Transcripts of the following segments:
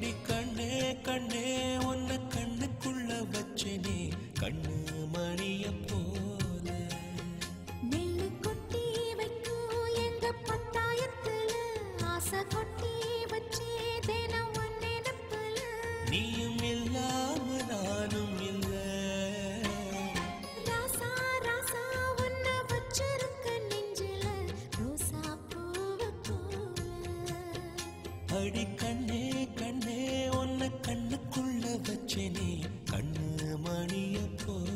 அடி கண்ணே கண்ணே உன்னை கண்ணுக்குள்ள வச்சனே கண்ணு மணிய போல. நெல்லு கொட்டி வைக்கும் எங்க பத்தாயத்துல ஆசை கொட்டி வச்சே தினம் ஒன்னே நப்பல. நீயும் இல்லாம நானும் இல்ல. ராசா ராசா உன்னை வச்சிருக்க நெஞ்சில ரோசா பூவ போல. அடி கண்ணே கண்ணே உன்னை கண்ணுக்குள்ள வச்சனே கண்ணு மணிய போல.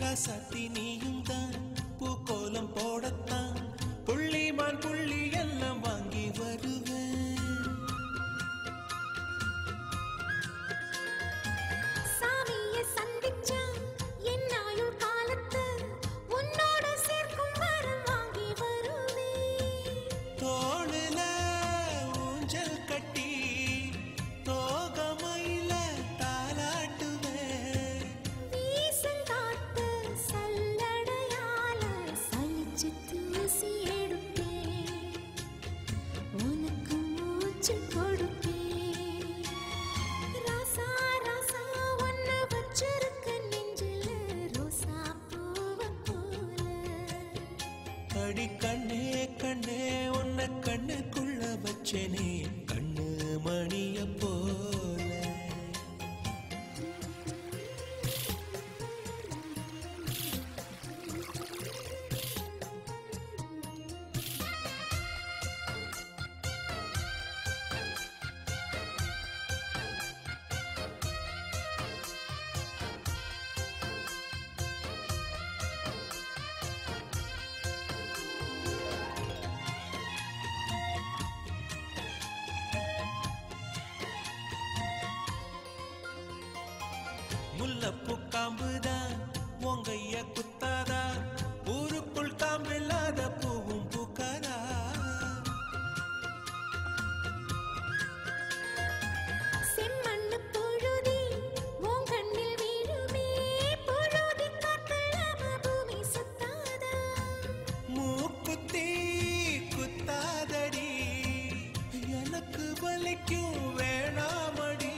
ரசத்தி நீயும் தான் பூக்கோலம் போடத்தான் புள்ளிமான் புள்ளி எல்லாம் வாங்கி வருவேன். சாமியை சந்திச்சா என் ஆயுள் காலத்து உன்னோட சேர்க்கும் வரம் வாங்கி வருவேன். தோளுல ஊஞ்சல் கட்டி தோகமையில தாலாட்டுவேன். வீசங்காத்து சல்லடையால சலிச்சு தூசி எடுப்பேன். உனக்கு மூச்சு கொடுப்பேன். ராசா ராசா உன்னை வச்சிருக்க நெஞ்சில ரோசா பூவ போல. அடி கண்ணே கண்ணே உன்னை கண்ணுக்குள்ள வச்சனே கண்ணு மணிய போல. முல்லப்பூ காம்புதான் உங்கைய குத்தாதா ஊருக்குள் காம்பில்லாத பூவும் பூக்காதா. செம்மண்ணு புழுதி உன் கண்ணில் வீழுமே. புழுதி காத்துல பூமி சுத்தாதா. மூக்குத்தி குத்தாதடி எனக்கு வலிக்கும் வேணாமடி.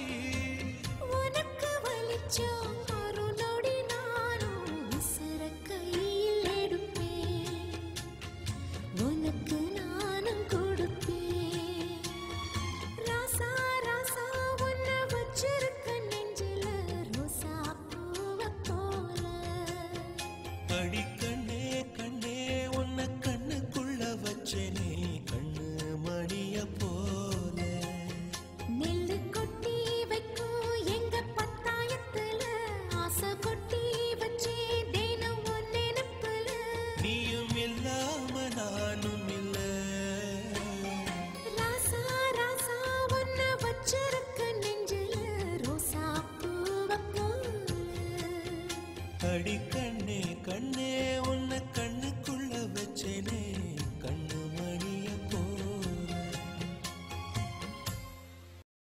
உனக்கு வலிச்சோ ஒரு நொடி நானும் விசிற கையில் எடுப்பேன். உனக்கு நானும் கொடுப்பேன். ராசா ராசா உன்னை வச்சிருக்க நெஞ்சில ரோசா பூவ போல. அடி கண்ணே கண்ணே உன்னை கண்ணுக்குள்ள வச்சனே கண்ணு மணிய போல. நெல்லு கொட்டி வைக்கும் எங்க பத்தாயத்துல ஆசை கொட்டி வச்சே தினம் ஒன்னே நப்பல. நீயும் இல்லாம நானும் இல்ல. ராசா ராசா உன்னை வச்சிருக்க நெஞ்சில ரோசா பூவ போல. அடி கண்ணே கண்ணே